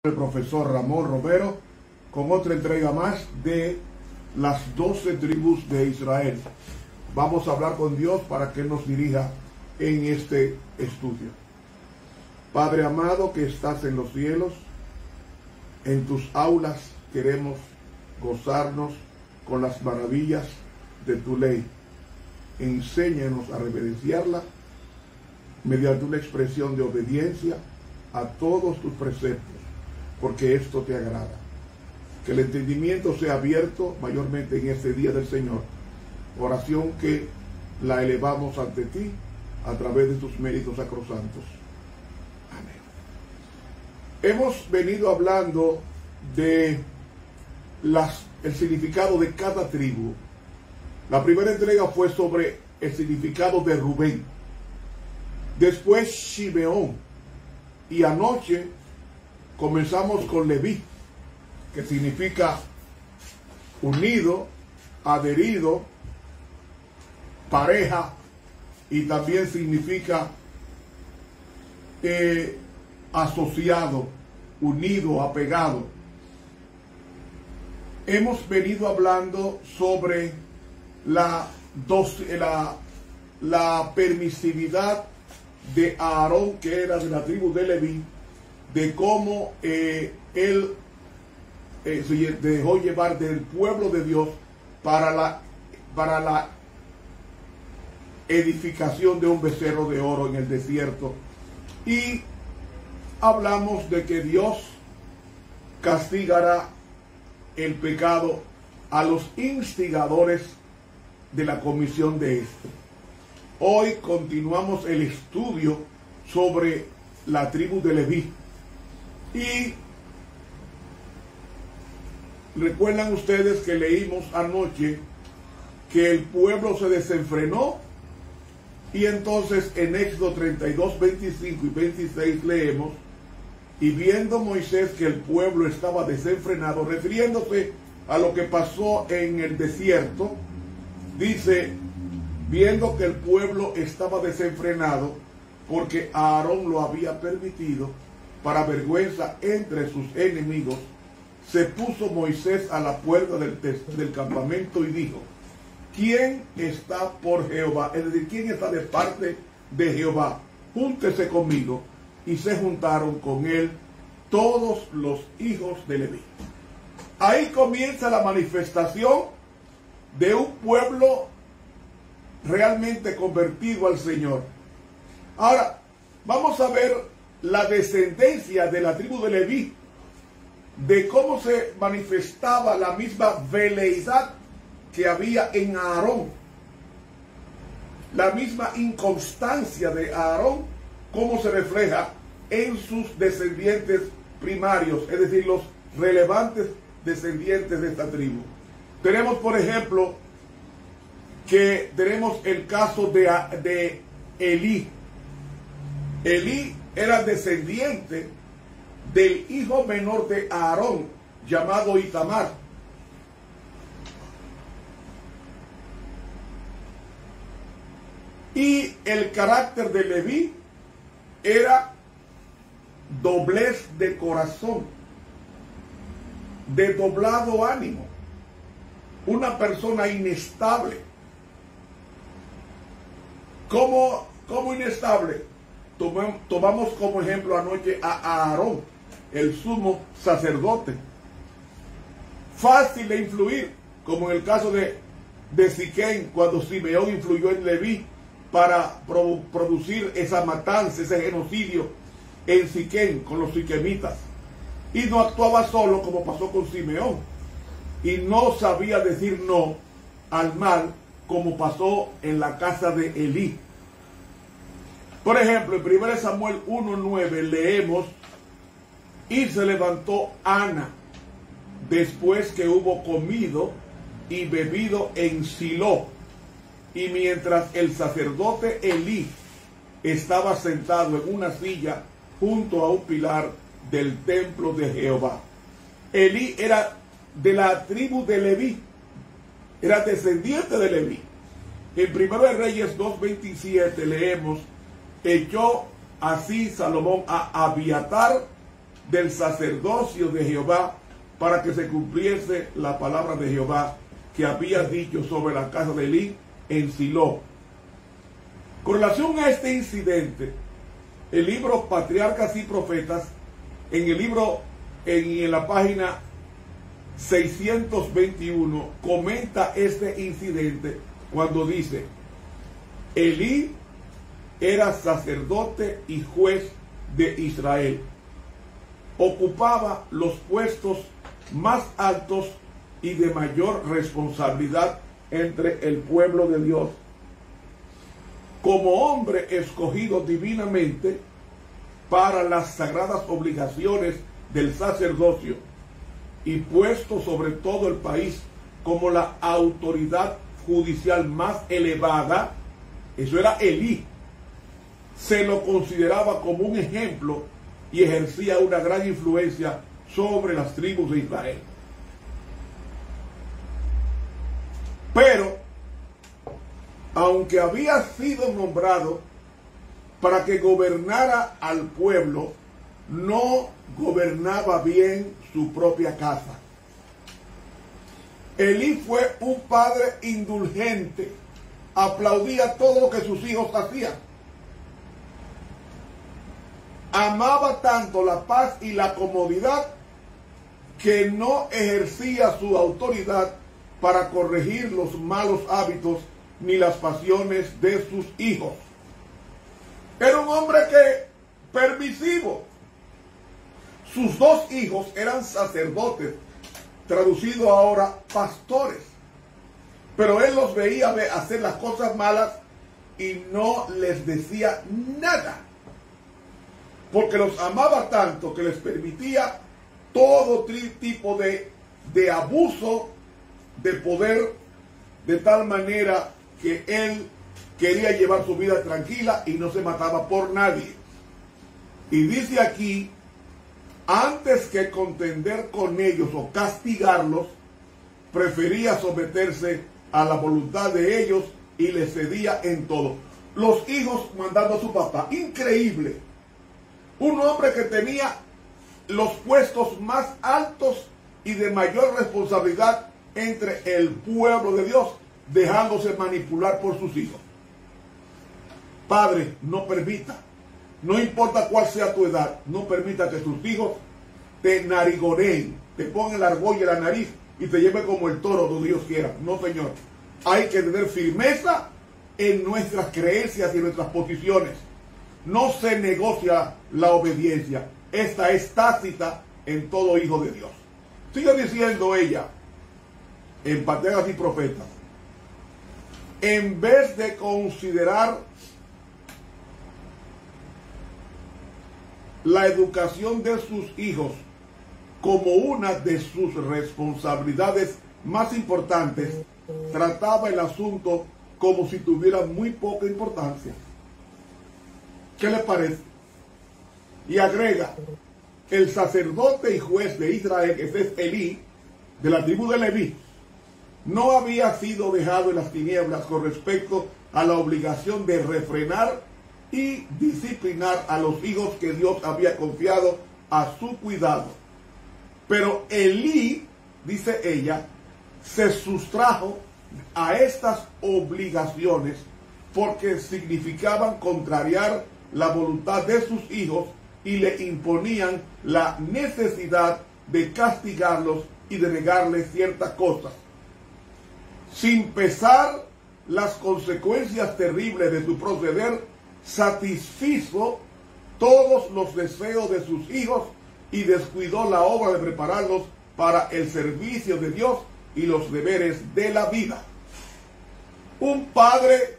El profesor Ramón Romero con otra entrega más de las 12 tribus de Israel. Vamos a hablar con Dios para que Él nos dirija en este estudio. Padre amado que estás en los cielos, en tus aulas queremos gozarnos con las maravillas de tu ley. Enséñanos a reverenciarla mediante una expresión de obediencia a todos tus preceptos, porque esto te agrada. Que el entendimiento sea abierto mayormente en este día del Señor. Oración que la elevamos ante ti a través de tus méritos sacrosantos. Amén. Hemos venido hablando de el significado de cada tribu. La primera entrega fue sobre el significado de Rubén. Después Shimeón. Y anoche comenzamos con Leví, que significa unido, adherido, pareja, y también significa asociado, unido, apegado. Hemos venido hablando sobre la permisividad de Aarón, que era de la tribu de Leví, de cómo él se dejó llevar del pueblo de Dios para la edificación de un becerro de oro en el desierto. Y hablamos de que Dios castigará el pecado a los instigadores de la comisión de esto. Hoy continuamos el estudio sobre la tribu de Leví. Y recuerdan ustedes que leímos anoche que el pueblo se desenfrenó, y entonces en Éxodo 32, 25 y 26 leemos: y viendo Moisés que el pueblo estaba desenfrenado, refiriéndose a lo que pasó en el desierto, dice, viendo que el pueblo estaba desenfrenado, porque Aarón lo había permitido, para vergüenza entre sus enemigos, se puso Moisés a la puerta del campamento y dijo: ¿quién está por Jehová? Es decir, ¿quién está de parte de Jehová? Júntese conmigo. Y se juntaron con él todos los hijos de Leví. Ahí comienza la manifestación de un pueblo realmente convertido al Señor. Ahora, vamos a ver la descendencia de la tribu de Leví, de cómo se manifestaba la misma veleidad que había en Aarón, la misma inconstancia de Aarón, cómo se refleja en sus descendientes primarios, es decir, los relevantes descendientes de esta tribu. Tenemos, por ejemplo, que tenemos el caso de Elí. Elí era descendiente del hijo menor de Aarón, llamado Itamar. Y el carácter de Leví era doblez de corazón, de doblado ánimo, una persona inestable. ¿Cómo inestable? Tomamos como ejemplo anoche a Aarón, el sumo sacerdote. Fácil de influir, como en el caso de Siquén, cuando Simeón influyó en Leví para producir esa matanza, ese genocidio en Siquén con los siquemitas. Y no actuaba solo, como pasó con Simeón, y no sabía decir no al mal, como pasó en la casa de Elí. Por ejemplo, en 1 Samuel 1:9 leemos: y se levantó Ana después que hubo comido y bebido en Silo, y mientras el sacerdote Elí estaba sentado en una silla junto a un pilar del templo de Jehová. Elí era de la tribu de Leví, era descendiente de Leví. En 1 Reyes 2:27 leemos: echó así Salomón a Abiatar del sacerdocio de Jehová, para que se cumpliese la palabra de Jehová que había dicho sobre la casa de Elí en Silo. Con relación a este incidente, el libro Patriarcas y Profetas, en la página 621, comenta este incidente cuando dice: Elí era sacerdote y juez de Israel. Ocupaba los puestos más altos y de mayor responsabilidad entre el pueblo de Dios. Como hombre escogido divinamente para las sagradas obligaciones del sacerdocio y puesto sobre todo el país como la autoridad judicial más elevada, eso era Elí, se lo consideraba como un ejemplo y ejercía una gran influencia sobre las tribus de Israel. Pero, aunque había sido nombrado para que gobernara al pueblo, no gobernaba bien su propia casa. Elí fue un padre indulgente, aplaudía todo lo que sus hijos hacían. Amaba tanto la paz y la comodidad que no ejercía su autoridad para corregir los malos hábitos ni las pasiones de sus hijos. Era un hombre permisivo. Sus dos hijos eran sacerdotes, traducido ahora pastores. Pero él los veía hacer las cosas malas y no les decía nada, porque los amaba tanto que les permitía todo tipo de abuso de poder, de tal manera que él quería llevar su vida tranquila y no se mataba por nadie. Y dice aquí: antes que contender con ellos o castigarlos, prefería someterse a la voluntad de ellos y les cedía en todo. Los hijos mandando a su papá. Increíble. Un hombre que tenía los puestos más altos y de mayor responsabilidad entre el pueblo de Dios, dejándose manipular por sus hijos. Padre, no permita, no importa cuál sea tu edad, no permita que tus hijos te narigoreen, te pongan la argolla en la nariz y te lleven como el toro donde Dios quiera. No, señor. Hay que tener firmeza en nuestras creencias y en nuestras posiciones. No se negocia la obediencia. Esta es tácita en todo hijo de Dios. Sigue diciendo ella en Patriarcas y Profetas: en vez de considerar la educación de sus hijos como una de sus responsabilidades más importantes, trataba el asunto como si tuviera muy poca importancia. ¿Qué le parece? Y agrega: el sacerdote y juez de Israel, que es Elí, de la tribu de Leví, no había sido dejado en las tinieblas con respecto a la obligación de refrenar y disciplinar a los hijos que Dios había confiado a su cuidado. Pero Elí, dice ella, se sustrajo a estas obligaciones porque significaban contrariar la voluntad de sus hijos y le imponían la necesidad de castigarlos y de negarles ciertas cosas. Sin pesar las consecuencias terribles de su proceder, satisfizo todos los deseos de sus hijos y descuidó la obra de prepararlos para el servicio de Dios y los deberes de la vida. Un padre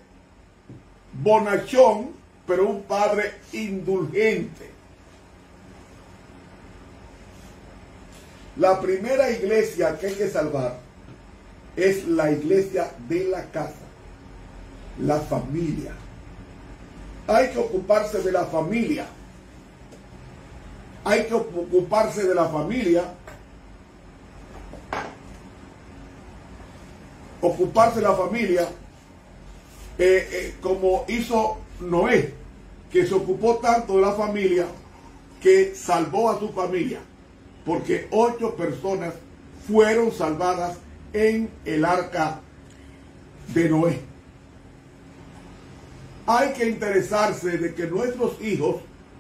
bonachón, pero un padre indulgente. La primera iglesia que hay que salvar es la iglesia de la casa, la familia. Hay que ocuparse de la familia. Hay que ocuparse de la familia. Ocuparse de la familia como hizo Noé, que se ocupó tanto de la familia que salvó a su familia, porque 8 personas fueron salvadas en el arca de Noé. Hay que interesarse de que nuestros hijos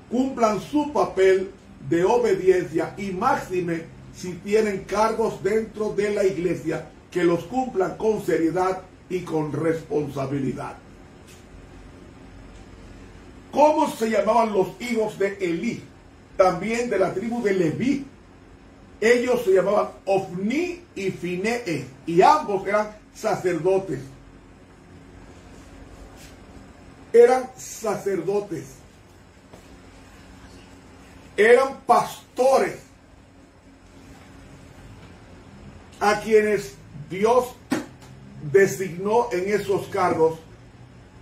cumplan su papel de obediencia, y máxime si tienen cargos dentro de la iglesia, que los cumplan con seriedad y con responsabilidad. ¿Cómo se llamaban los hijos de Elí? También de la tribu de Leví. Ellos se llamaban Ofni y Finees, y ambos eran sacerdotes. Eran sacerdotes. Eran pastores a quienes Dios designó en esos cargos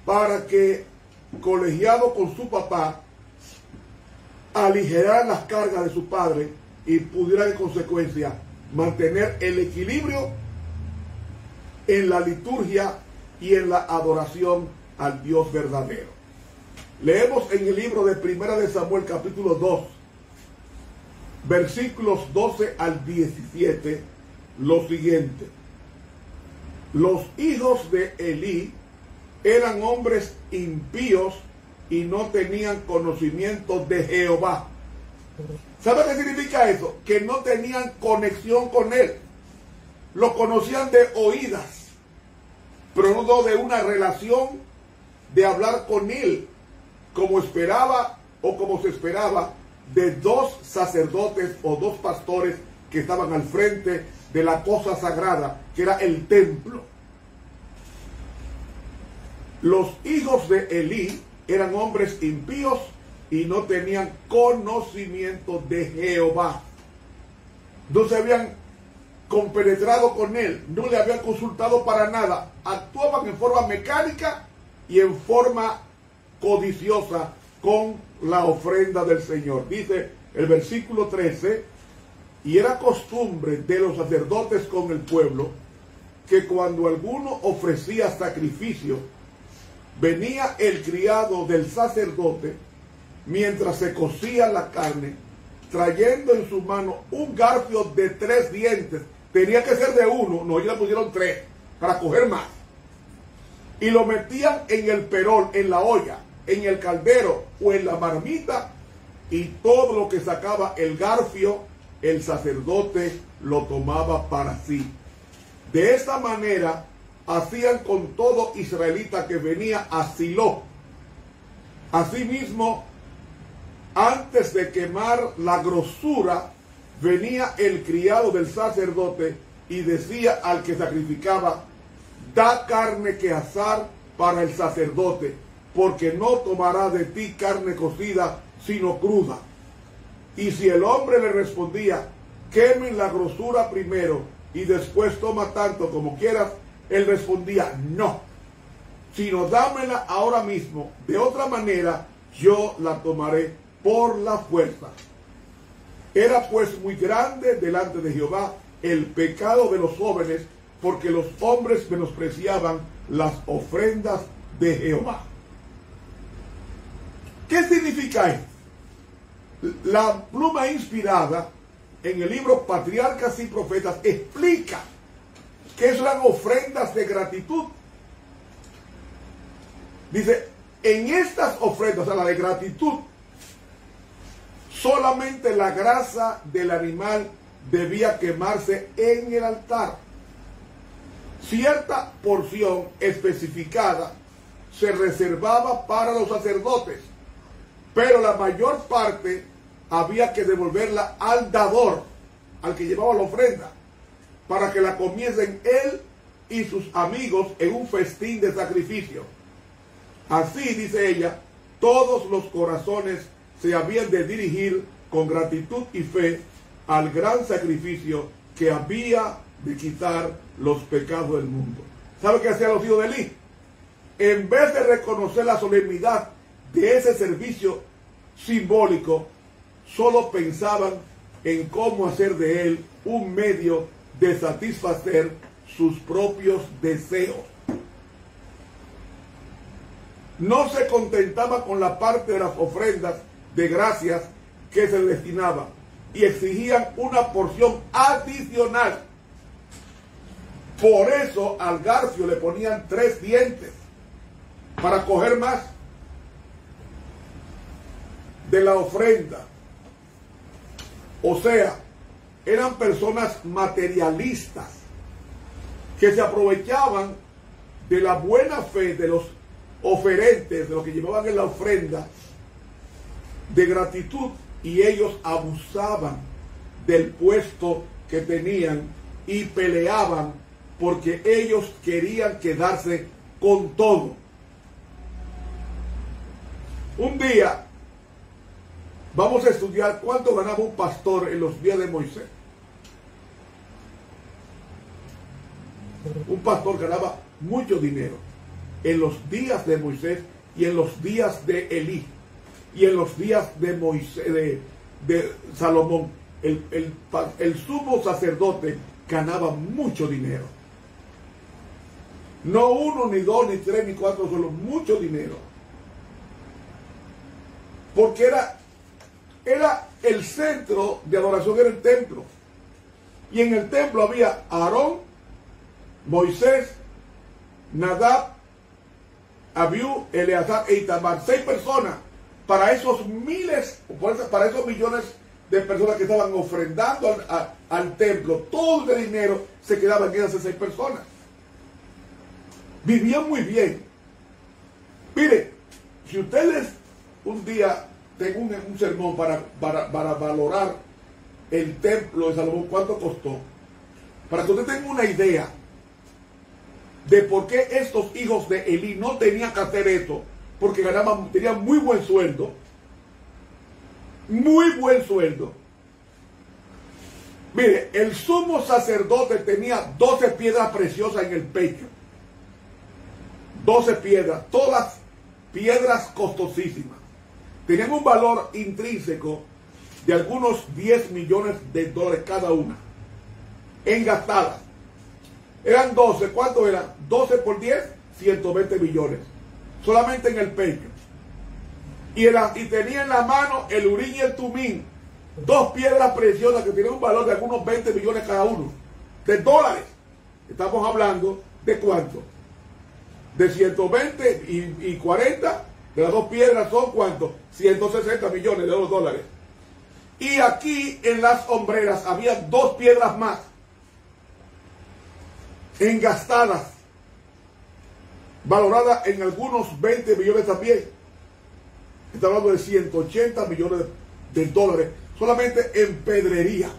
para que, colegiado con su papá, aligeraran las cargas de su padre y pudieran en consecuencia mantener el equilibrio en la liturgia y en la adoración al Dios verdadero. Leemos en el libro de Primera de Samuel capítulo 2, versículos 12 al 17, lo siguiente: los hijos de Elí eran hombres impíos y no tenían conocimiento de Jehová. ¿Sabe qué significa eso? Que no tenían conexión con él. Lo conocían de oídas, pero no de una relación de hablar con él, como esperaba o como se esperaba de 2 sacerdotes o 2 pastores que estaban al frente de la cosa sagrada, que era el templo. Los hijos de Elí eran hombres impíos y no tenían conocimiento de Jehová. No se habían compenetrado con él, no le habían consultado para nada. Actuaban en forma mecánica y en forma codiciosa con la ofrenda del Señor. Dice el versículo 13: y era costumbre de los sacerdotes con el pueblo que cuando alguno ofrecía sacrificio, venía el criado del sacerdote mientras se cocía la carne, trayendo en su mano un garfio de 3 dientes. Tenía que ser de 1, no, ellos le pusieron 3 para coger más. Y lo metían en el perol, en la olla, en el caldero o en la marmita, y todo lo que sacaba el garfio, el sacerdote lo tomaba para sí. De esta manera hacían con todo israelita que venía a Silo. Asimismo, antes de quemar la grosura, venía el criado del sacerdote y decía al que sacrificaba: da carne que asar para el sacerdote, porque no tomará de ti carne cocida, sino cruda. Y si el hombre le respondía: quemen la grosura primero y después toma tanto como quieras, él respondía: no, sino dámela ahora mismo, de otra manera yo la tomaré por la fuerza. Era pues muy grande delante de Jehová el pecado de los jóvenes, porque los hombres menospreciaban las ofrendas de Jehová. ¿Qué significa esto? La pluma inspirada en el libro Patriarcas y Profetas explica que eran ofrendas de gratitud. Dice, en estas ofrendas, a la de gratitud, solamente la grasa del animal debía quemarse en el altar. Cierta porción especificada se reservaba para los sacerdotes, pero la mayor parte había que devolverla al dador, al que llevaba la ofrenda, para que la comiesen él y sus amigos en un festín de sacrificio. Así, dice ella, todos los corazones se habían de dirigir con gratitud y fe al gran sacrificio que había de quitar los pecados del mundo. ¿Sabe qué hacían los hijos de Elí? En vez de reconocer la solemnidad de ese servicio simbólico, solo pensaban en cómo hacer de él un medio de satisfacer sus propios deseos. No se contentaba con la parte de las ofrendas de gracias que se le destinaba y exigían una porción adicional. Por eso al garfio le ponían 3 dientes para coger más de la ofrenda. O sea, eran personas materialistas que se aprovechaban de la buena fe de los oferentes, de los que llevaban en la ofrenda de gratitud, y ellos abusaban del puesto que tenían y peleaban porque ellos querían quedarse con todo. Un día vamos a estudiar cuánto ganaba un pastor en los días de Moisés. Un pastor ganaba mucho dinero en los días de Moisés y en los días de Elí y en los días de Moisés, de Salomón. El sumo sacerdote ganaba mucho dinero. No 1, ni 2, ni 3, ni 4, solo mucho dinero. Porque era el centro de adoración, era el templo. Y en el templo había Aarón, Moisés, Nadab, Abiú, Eleazar e Itamar. 6 personas para esos miles, para esos millones de personas que estaban ofrendando al templo. Todo el dinero se quedaba en esas 6 personas. Vivían muy bien. Mire, si ustedes un día tengo un sermón para valorar el templo de Salomón, ¿cuánto costó? Para que usted tenga una idea de por qué estos hijos de Elí no tenían que hacer esto, porque tenían muy buen sueldo. Muy buen sueldo. Mire, el sumo sacerdote tenía 12 piedras preciosas en el pecho. 12 piedras, todas piedras costosísimas. Tenían un valor intrínseco de algunos 10 millones de dólares cada una, engastadas. Eran 12, ¿cuánto eran? 12 por 10, 120 millones. Solamente en el pecho. Y tenía en la mano el urín y el tumín. 2 piedras preciosas que tienen un valor de algunos 20 millones cada uno. De dólares. Estamos hablando de ¿cuánto? De 120 y 40. De las 2 piedras son ¿cuánto? 160 millones de dólares. Y aquí en las hombreras había 2 piedras más, engastadas, valoradas en algunos 20 millones también. Está hablando de 180 millones de dólares solamente en pedrería.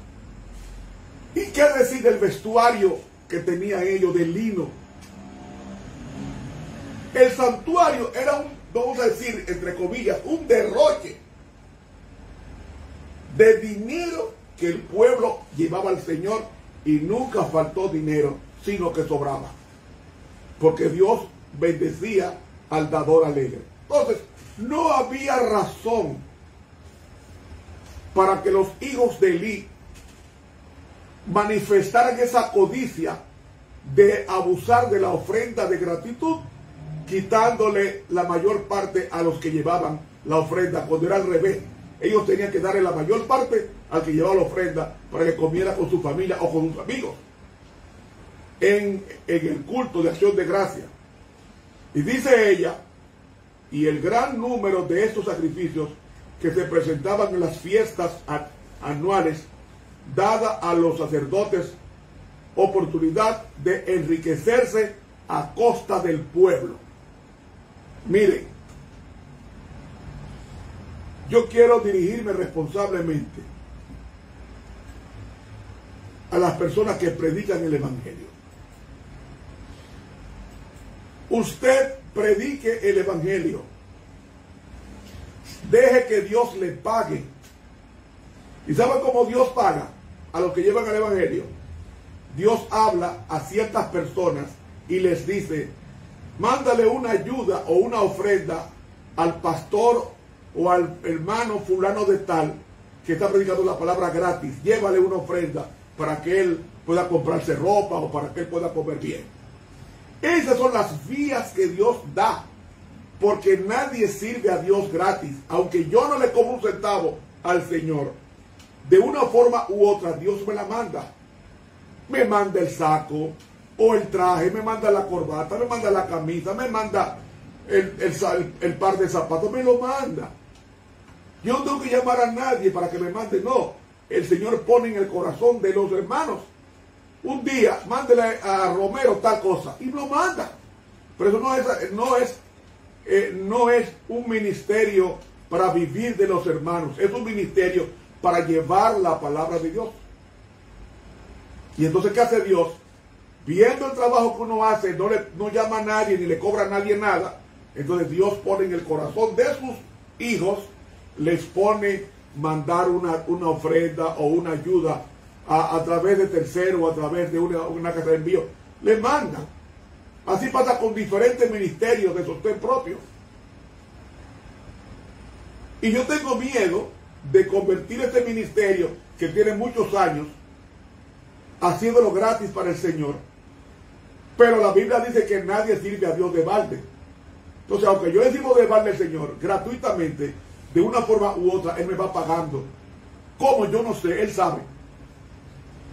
¿Y qué decir del vestuario que tenían ellos de lino? El santuario era vamos a decir, entre comillas, un derroche de dinero que el pueblo llevaba al Señor, y nunca faltó dinero, sino que sobraba, porque Dios bendecía al dador alegre. Entonces, no había razón para que los hijos de Elí manifestaran esa codicia de abusar de la ofrenda de gratitud, quitándole la mayor parte a los que llevaban la ofrenda, cuando era al revés. Ellos tenían que darle la mayor parte al que llevaba la ofrenda para que comiera con su familia o con sus amigos en el culto de acción de gracia. Y dice ella, y el gran número de estos sacrificios que se presentaban en las fiestas anuales, dada a los sacerdotes oportunidad de enriquecerse a costa del pueblo. Miren, yo quiero dirigirme responsablemente a las personas que predican el Evangelio. Usted predique el Evangelio. Deje que Dios le pague. ¿Y sabe cómo Dios paga a los que llevan el Evangelio? Dios habla a ciertas personas y les dice: mándale una ayuda o una ofrenda al pastor o al hermano fulano de tal que está predicando la palabra gratis. Llévale una ofrenda para que él pueda comprarse ropa o para que él pueda comer bien. Esas son las vías que Dios da, porque nadie sirve a Dios gratis. Aunque yo no le cobro un centavo al Señor, de una forma u otra, Dios me la manda. Me manda el saco o el traje, me manda la corbata, me manda la camisa, me manda el par de zapatos, me lo manda. Yo no tengo que llamar a nadie para que me mande, no. El Señor pone en el corazón de los hermanos. Un día, mándele a Romero tal cosa y lo manda. Pero eso no es un ministerio para vivir de los hermanos. Es un ministerio para llevar la palabra de Dios. Y entonces, ¿qué hace Dios? Viendo el trabajo que uno hace, no llama a nadie ni le cobra a nadie nada. Entonces Dios pone en el corazón de sus hijos, les pone mandar una ofrenda o una ayuda a través de tercero o a través de una casa de envío. Le mandan. Así pasa con diferentes ministerios de sostén propio. Y yo tengo miedo de convertir este ministerio, que tiene muchos años, haciéndolo gratis para el Señor. Pero la Biblia dice que nadie sirve a Dios de balde. Entonces, aunque yo le sirvo de balde al Señor gratuitamente, de una forma u otra, Él me va pagando. ¿Cómo? Yo no sé, Él sabe.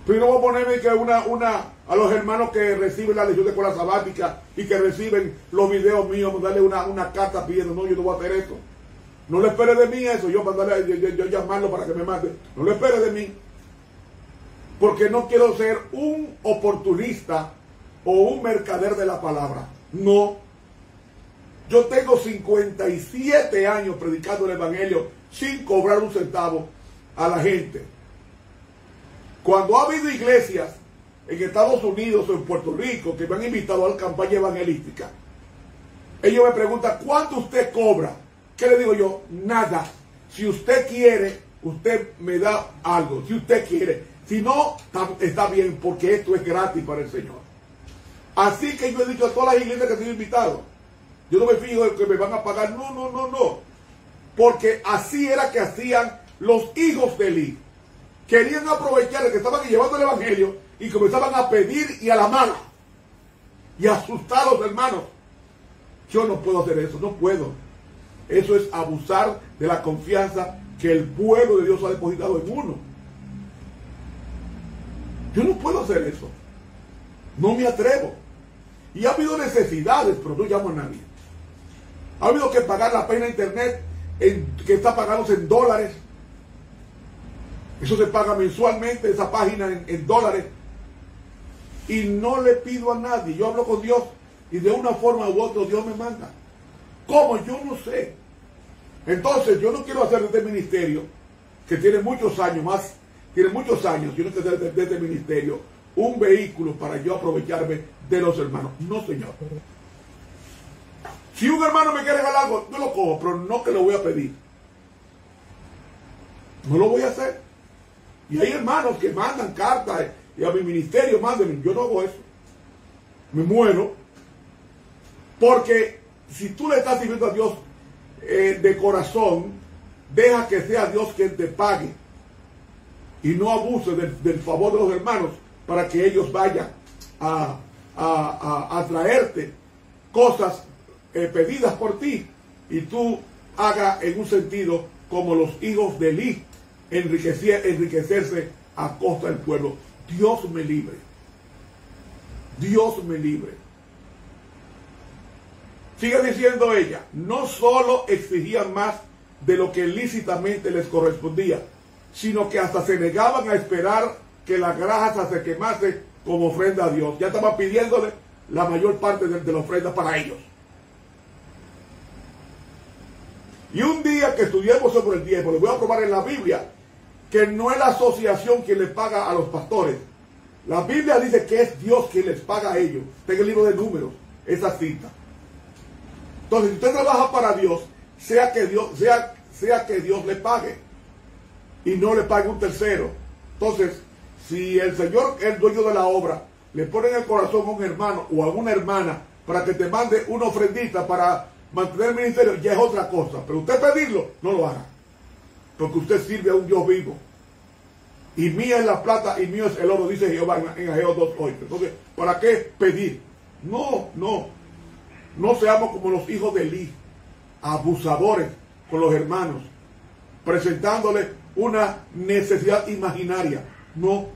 Pero no voy a ponerme que a los hermanos que reciben la lección de escuela sabática y que reciben los videos míos, darle una carta pidiendo, no, yo no voy a hacer eso. No le espere de mí eso, yo llamarlo para que me mate. No le espere de mí. Porque no quiero ser un oportunista o un mercader de la palabra. No. Yo tengo 57 años predicando el evangelio sin cobrar un centavo a la gente. Cuando ha habido iglesias en Estados Unidos o en Puerto Rico que me han invitado a la campaña evangelística, ellos me preguntan, ¿cuánto usted cobra? ¿Qué le digo yo? Nada. Si usted quiere, usted me da algo. Si usted quiere. Si no, está bien, porque esto es gratis para el Señor. Así que yo he dicho a todas las iglesias que estoy invitado, yo no me fijo en que me van a pagar. No. Porque así era que hacían los hijos de Eli. Querían aprovechar el que estaban llevando el evangelio y comenzaban a pedir y a la mala. Y a asustar a los hermanos. Yo no puedo hacer eso, no puedo. Eso es abusar de la confianza que el pueblo de Dios ha depositado en uno. Yo no puedo hacer eso. No me atrevo. Y ha habido necesidades, pero no llamo a nadie. Ha habido que pagar la pena internet que está pagándose en dólares. Eso se paga mensualmente, esa página en dólares. Y no le pido a nadie. Yo hablo con Dios y de una forma u otra Dios me manda. ¿Cómo? Yo no sé. Entonces, yo no quiero hacer de este ministerio, que tiene muchos años más, yo no quiero hacer de este ministerio un vehículo para yo aprovecharme de los hermanos. No, Señor. Si un hermano me quiere regalar algo, yo lo cojo, pero no que lo voy a pedir. No lo voy a hacer. Y hay hermanos que mandan cartas y a mi ministerio, mándenme. Yo no hago eso. Me muero. Porque si tú le estás sirviendo a Dios de corazón, deja que sea Dios quien te pague. Y no abuse del favor de los hermanos para que ellos vayan a traerte cosas pedidas por ti. Y tú hagas en un sentido como los hijos de Eli, enriquecerse a costa del pueblo. Dios me libre. Dios me libre. Sigue diciendo ella, no solo exigían más de lo que lícitamente les correspondía, sino que hasta se negaban a esperar que la grasa se quemase como ofrenda a Dios. Ya estaban pidiéndole la mayor parte de la ofrenda para ellos. Y un día que estudiemos sobre el diezmo, les voy a probar en la Biblia que no es la asociación quien les paga a los pastores. La Biblia dice que es Dios quien les paga a ellos. Está en el libro de Números, esa cita. Entonces, si usted trabaja para Dios, sea que Dios le pague y no le pague un tercero. Entonces, si el Señor, el dueño de la obra, le pone en el corazón a un hermano o a una hermana para que te mande una ofrendita para mantener el ministerio, ya es otra cosa. Pero usted pedirlo, no lo haga. Porque usted sirve a un Dios vivo. Y mía es la plata y mío es el oro, dice Jehová en Ageo 2:8. Entonces, ¿para qué pedir? No seamos como los hijos de Eli, abusadores con los hermanos, presentándole una necesidad imaginaria. No,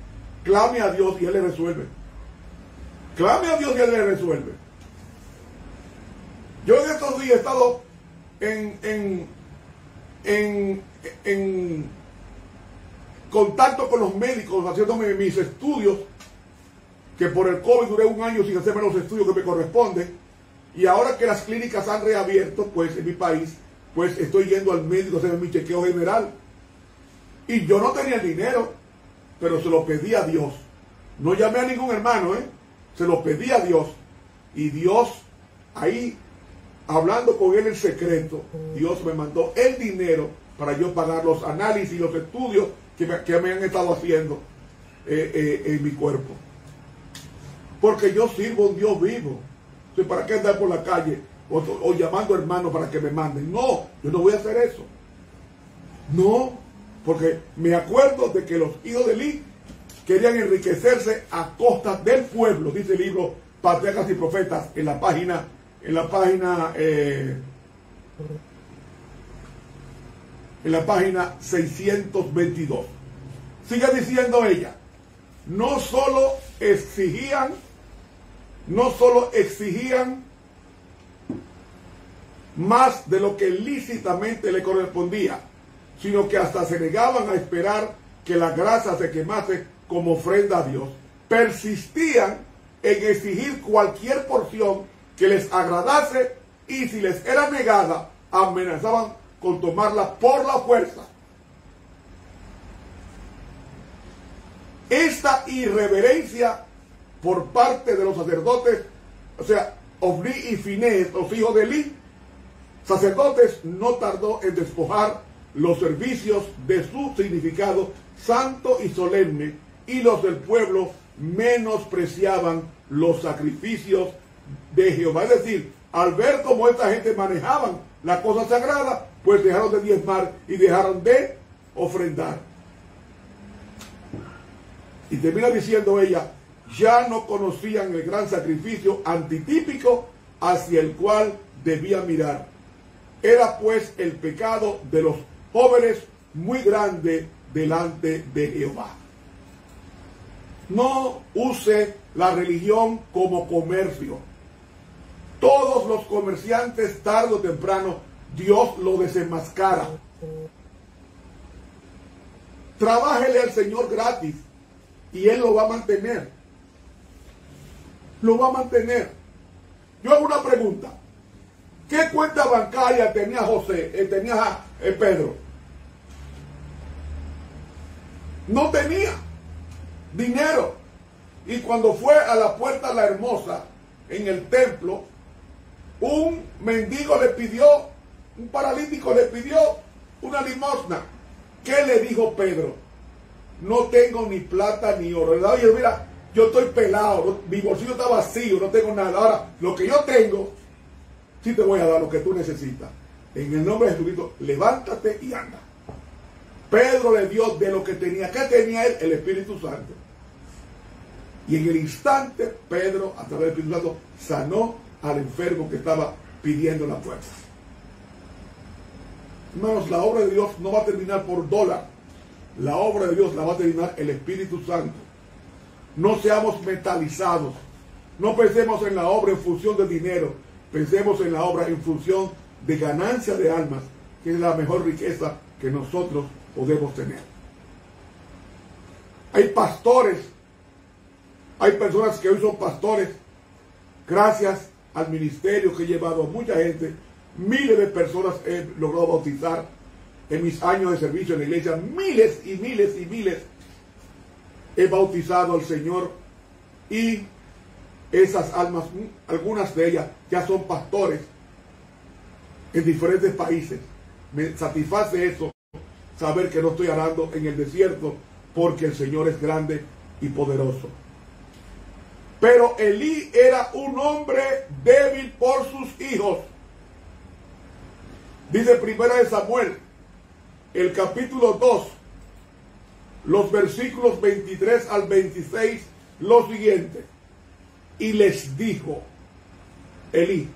clame a Dios y Él le resuelve. Clame a Dios y Él le resuelve. Yo en estos días he estado en contacto con los médicos, haciéndome mis estudios, que por el COVID duré un año sin hacerme los estudios que me corresponden, y ahora que las clínicas han reabierto, pues en mi país, pues estoy yendo al médico a hacerme mi chequeo general. Y yo no tenía el dinero, pero se lo pedí a Dios. No llamé a ningún hermano, se lo pedí a Dios. Y Dios, ahí, hablando con él en secreto, Dios me mandó el dinero para yo pagar los análisis y los estudios que me han estado haciendo en mi cuerpo. Porque yo sirvo a un Dios vivo. Entonces, ¿para qué andar por la calle o llamando hermanos para que me manden? No, yo no voy a hacer eso. No, porque me acuerdo de que los hijos de Elí querían enriquecerse a costa del pueblo, dice el libro Patriarcas y Profetas, en la página 622. Sigue diciendo ella, no solo exigían más de lo que lícitamente le correspondía, sino que hasta se negaban a esperar que la grasa se quemase como ofrenda a Dios. Persistían en exigir cualquier porción que les agradase, y si les era negada, amenazaban con tomarla por la fuerza. Esta irreverencia por parte de los sacerdotes, o sea, Ofni y Finés, los hijos de Elí, sacerdotes, no tardó en despojar los servicios de su significado santo y solemne, y los del pueblo menospreciaban los sacrificios de Jehová. Es decir, al ver cómo esta gente manejaban la cosa sagrada, pues dejaron de diezmar y dejaron de ofrendar. Y termina diciendo ella, ya no conocían el gran sacrificio antitípico hacia el cual debía mirar. Era pues el pecado de los jóvenes muy grande delante de Jehová. No use la religión como comercio. Todos los comerciantes, tarde o temprano, Dios lo desenmascara. Trabájele al Señor gratis y Él lo va a mantener. Lo va a mantener. Yo hago una pregunta. ¿Qué cuenta bancaria tenía Pedro? No tenía dinero. Y cuando fue a la puerta la hermosa en el templo, un mendigo le pidió, un paralítico le pidió una limosna. ¿Qué le dijo Pedro? No tengo ni plata ni oro. Oye, mira, yo estoy pelado, mi bolsillo está vacío, no tengo nada. Ahora, lo que yo tengo, sí te voy a dar lo que tú necesitas. En el nombre de Jesucristo, levántate y anda. Pedro le dio de lo que tenía. ¿Qué tenía él? El Espíritu Santo. Y en el instante, Pedro, a través del Espíritu Santo, sanó al enfermo que estaba pidiendo la fuerza. Hermanos, la obra de Dios no va a terminar por dólar. La obra de Dios la va a terminar el Espíritu Santo. No seamos metalizados. No pensemos en la obra en función de dinero. Pensemos en la obra en función de ganancia de almas, que es la mejor riqueza que nosotros podemos tener. Hay pastores, hay personas que hoy son pastores, gracias al ministerio que he llevado a mucha gente. Miles de personas he logrado bautizar en mis años de servicio en la iglesia. Miles y miles y miles he bautizado al Señor, y esas almas, algunas de ellas ya son pastores en diferentes países. Me satisface eso, saber que no estoy arando en el desierto, porque el Señor es grande y poderoso. Pero Elí era un hombre débil por sus hijos. Dice 1 Samuel, el capítulo 2, los versículos 23 al 26, lo siguiente. Y les dijo Elí,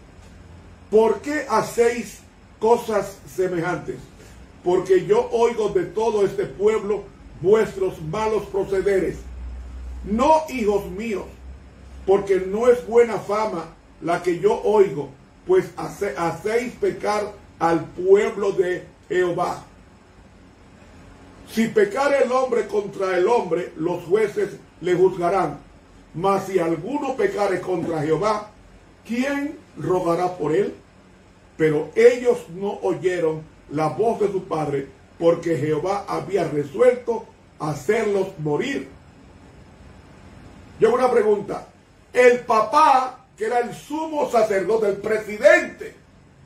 ¿por qué hacéis cosas semejantes? porque yo oigo de todo este pueblo vuestros malos procederes. No, hijos míos, porque no es buena fama la que yo oigo, pues hacéis pecar al pueblo de Jehová. Si pecare el hombre contra el hombre, los jueces le juzgarán. Mas si alguno pecare contra Jehová, ¿quién rogará por él? Pero ellos no oyeron la voz de su padre, porque Jehová había resuelto hacerlos morir. Yo hago una pregunta. El papá, que era el sumo sacerdote, el presidente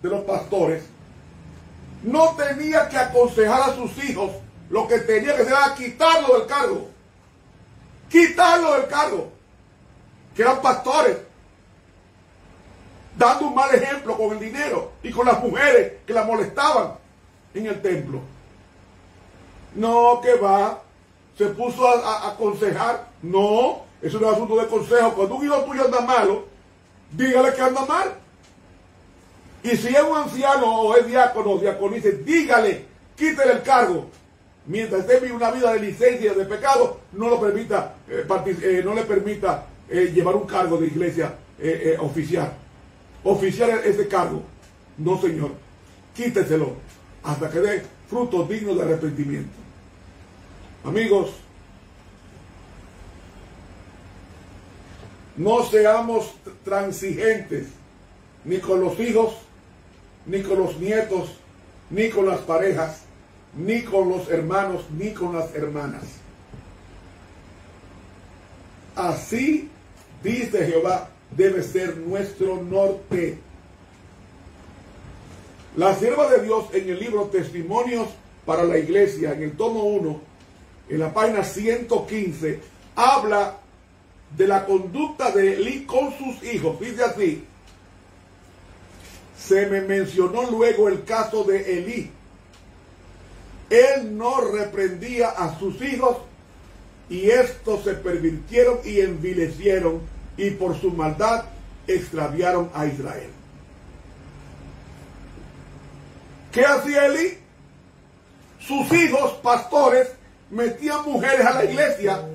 de los pastores, no tenía que aconsejar a sus hijos. Lo que tenía que hacer era quitarlo del cargo. Quitarlo del cargo. Que eran pastores. Dando un mal ejemplo con el dinero y con las mujeres que la molestaban en el templo. No, que va. Se puso a aconsejar. No, eso no es asunto de consejo. Cuando un hijo tuyo anda malo, dígale que anda mal. Y si es un anciano o es diácono o diaconice, dígale, quítele el cargo. Mientras usted vive una vida de licencia de pecado, no lo permita, no le permita llevar un cargo de iglesia oficial. Oficial ese cargo. No, señor. Quíteselo hasta que dé frutos dignos de arrepentimiento. Amigos, no seamos transigentes ni con los hijos, ni con los nietos, ni con las parejas, ni con los hermanos, ni con las hermanas. Así, dice Jehová, debe ser nuestro norte. La sierva de Dios en el libro Testimonios para la Iglesia, en el tomo 1, en la página 115, habla de la conducta de Elí con sus hijos. Dice así: se me mencionó luego el caso de Elí. Él no reprendía a sus hijos, y estos se pervirtieron y envilecieron, y por su maldad extraviaron a Israel. ¿Qué hacía Elí? Sus hijos, pastores, metían mujeres a la iglesia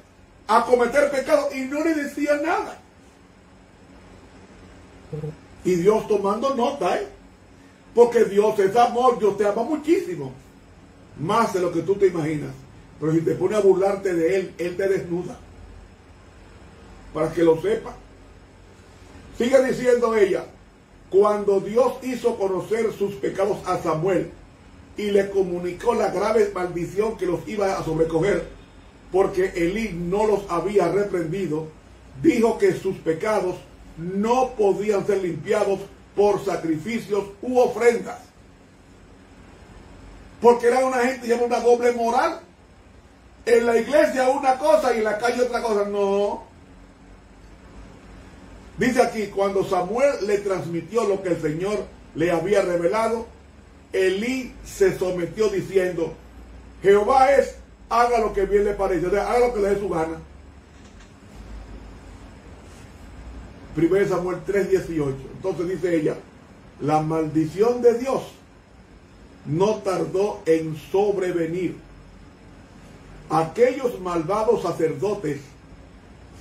a cometer pecados y no le decían nada. Y Dios tomando nota, porque Dios es amor, Dios te ama muchísimo. Más de lo que tú te imaginas. Pero si te pones a burlarte de Él, Él te desnuda. Para que lo sepa. Sigue diciendo ella: cuando Dios hizo conocer sus pecados a Samuel y le comunicó la grave maldición que los iba a sobrecoger, porque Elí no los había reprendido, dijo que sus pecados no podían ser limpiados por sacrificios u ofrendas. Porque era una gente, llama una doble moral. En la iglesia una cosa y en la calle otra cosa. No. Dice aquí: cuando Samuel le transmitió lo que el Señor le había revelado, Elí se sometió diciendo: Jehová es, haga lo que bien le parece, o sea, haga lo que le dé su gana. 1 Samuel 3:18. Entonces dice ella: la maldición de Dios no tardó en sobrevenir. Aquellos malvados sacerdotes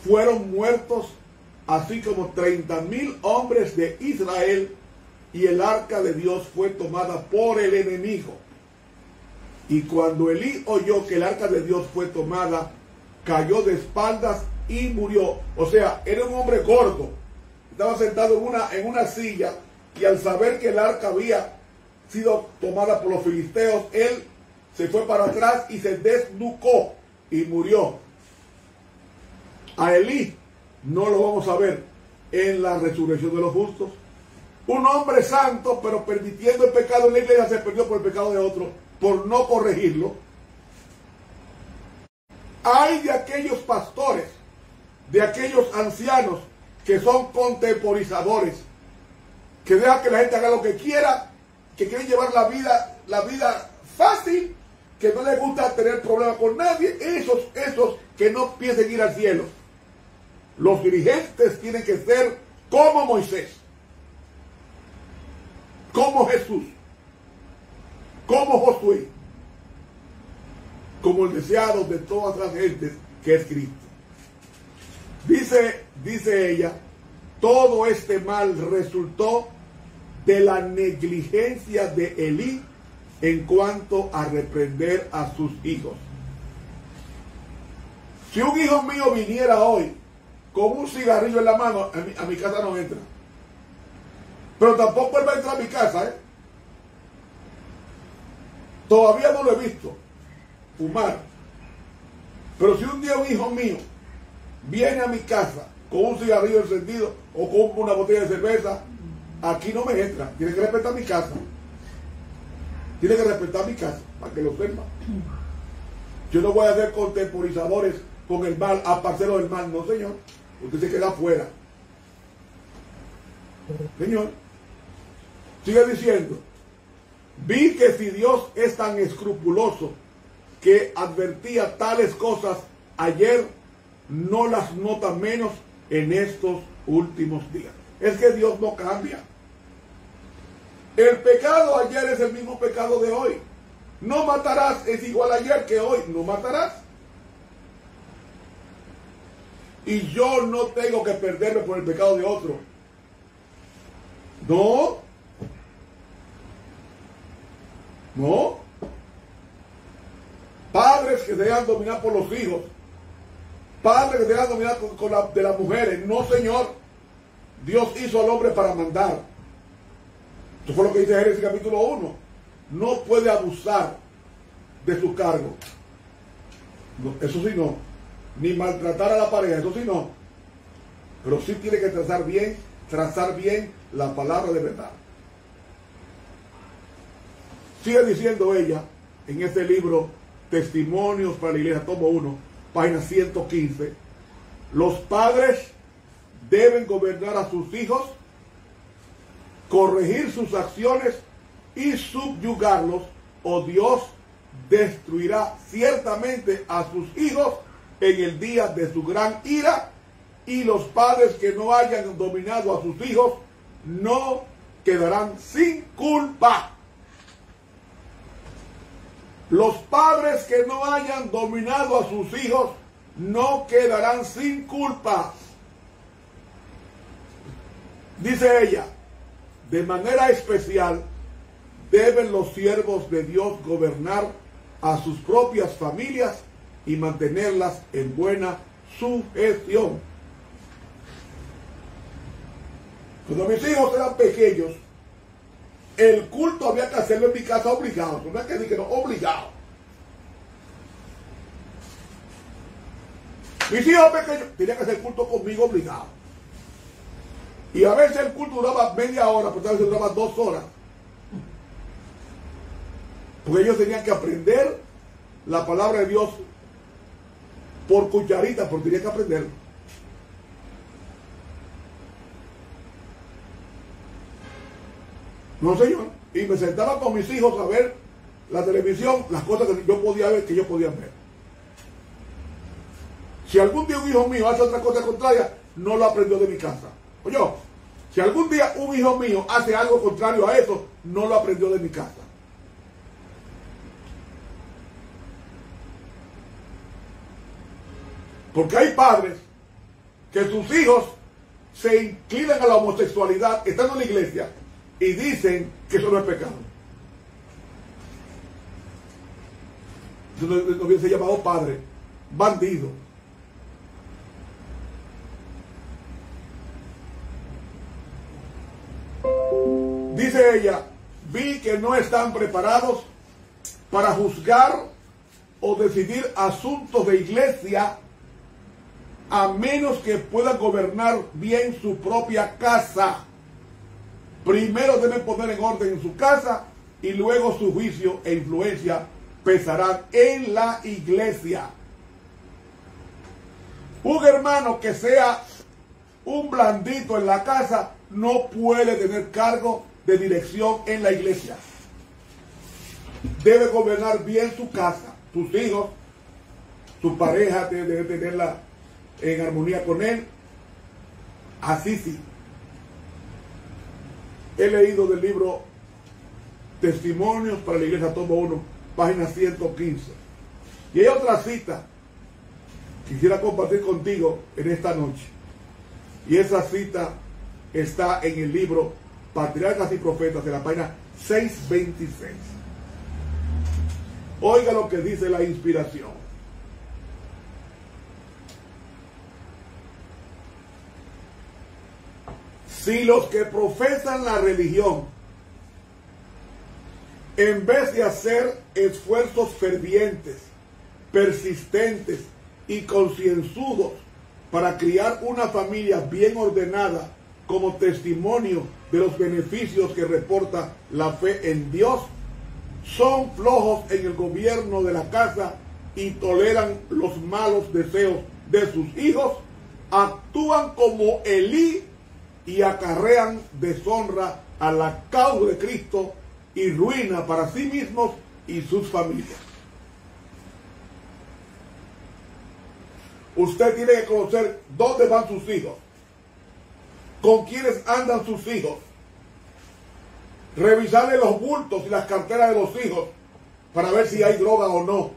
fueron muertos, así como 30,000 hombres de Israel, y el arca de Dios fue tomada por el enemigo. Y cuando Elí oyó que el arca de Dios fue tomada, cayó de espaldas y murió. O sea, era un hombre gordo, estaba sentado en una silla, y al saber que el arca había sido tomada por los filisteos, él se fue para atrás y se desnucó y murió. A Elí no lo vamos a ver en la resurrección de los justos. Un hombre santo, pero permitiendo el pecado en la iglesia, se perdió por el pecado de otro, por no corregirlo. Hay de aquellos pastores, de aquellos ancianos que son contemporizadores, que dejan que la gente haga lo que quiera, que quieren llevar la vida fácil, que no les gusta tener problemas con nadie. Esos que no piensen ir al cielo. Los dirigentes tienen que ser como Moisés, como Jesús, como Josué, como el deseado de todas las gentes, que es Cristo. Dice ella, todo este mal resultó de la negligencia de Elí en cuanto a reprender a sus hijos. Si un hijo mío viniera hoy con un cigarrillo en la mano, a mi casa no entra. Pero tampoco él va a entrar a mi casa, ¿eh? Todavía no lo he visto fumar. Pero si un día un hijo mío viene a mi casa con un cigarrillo encendido o con una botella de cerveza, aquí no me entra. Tiene que respetar mi casa. Tiene que respetar mi casa, para que lo sepa. Yo no voy a ser contemporizadores con el mal, a parcero del mal. No, señor. Usted se queda afuera. Señor. Sigue diciendo. Vi que si Dios es tan escrupuloso que advertía tales cosas ayer, no las nota menos en estos últimos días. Es que Dios no cambia. El pecado ayer es el mismo pecado de hoy. No matarás es igual ayer que hoy. No matarás. Y yo no tengo que perderme por el pecado de otro. No. No. Padres que se dejan dominar por los hijos. Padres que se dejan dominar de las mujeres. No, señor. Dios hizo al hombre para mandar. Eso fue lo que dice Génesis capítulo 1. No puede abusar de su cargo. No, eso sí no. Ni maltratar a la pareja, eso sí no. Pero sí tiene que trazar bien la palabra de verdad. Sigue diciendo ella en este libro Testimonios para la Iglesia, tomo 1, página 115. Los padres deben gobernar a sus hijos, corregir sus acciones y subyugarlos, o Dios destruirá ciertamente a sus hijos en el día de su gran ira, y los padres que no hayan dominado a sus hijos no quedarán sin culpa. Los padres que no hayan dominado a sus hijos no quedarán sin culpa. Dice ella, de manera especial deben los siervos de Dios gobernar a sus propias familias y mantenerlas en buena sujeción. Cuando mis hijos eran pequeños, el culto había que hacerlo en mi casa obligado. No es que diga que no, obligado. Mis hijos pequeños tenían que hacer culto conmigo obligado. Y a veces el culto duraba media hora, pero a veces duraba 2 horas. Porque ellos tenían que aprender la palabra de Dios por cucharita, porque tenían que aprenderlo. No, señor. Y me sentaba con mis hijos a ver la televisión, las cosas que yo podía ver, que ellos podían ver. Si algún día un hijo mío hace otra cosa contraria, no lo aprendió de mi casa. Oye, si algún día un hijo mío hace algo contrario a eso, no lo aprendió de mi casa. Porque hay padres que sus hijos se inclinan a la homosexualidad, están en la iglesia, y dicen que eso no es pecado. Eso no hubiese llamado padre, bandido. Dice ella, vi que no están preparados para juzgar o decidir asuntos de iglesia a menos que puedan gobernar bien su propia casa. Primero deben poner en orden en su casa y luego su juicio e influencia pesarán en la iglesia. Un hermano que sea un blandito en la casa no puede tener cargo de dirección en la iglesia. Debe gobernar bien su casa, sus hijos, su pareja debe tenerla en armonía con él. Así sí. He leído del libro Testimonios para la Iglesia, tomo 1, página 115. Y hay otra cita que quisiera compartir contigo en esta noche. Y esa cita está en el libro Patriarcas y Profetas, de la página 626. Oiga lo que dice la inspiración. Si los que profesan la religión, en vez de hacer esfuerzos fervientes, persistentes y concienzudos para criar una familia bien ordenada como testimonio de los beneficios que reporta la fe en Dios, son flojos en el gobierno de la casa y toleran los malos deseos de sus hijos, actúan como Elí y acarrean deshonra a la causa de Cristo y ruina para sí mismos y sus familias. Usted tiene que conocer dónde van sus hijos, con quiénes andan sus hijos, revisarle los bultos y las carteras de los hijos para ver si hay droga o no.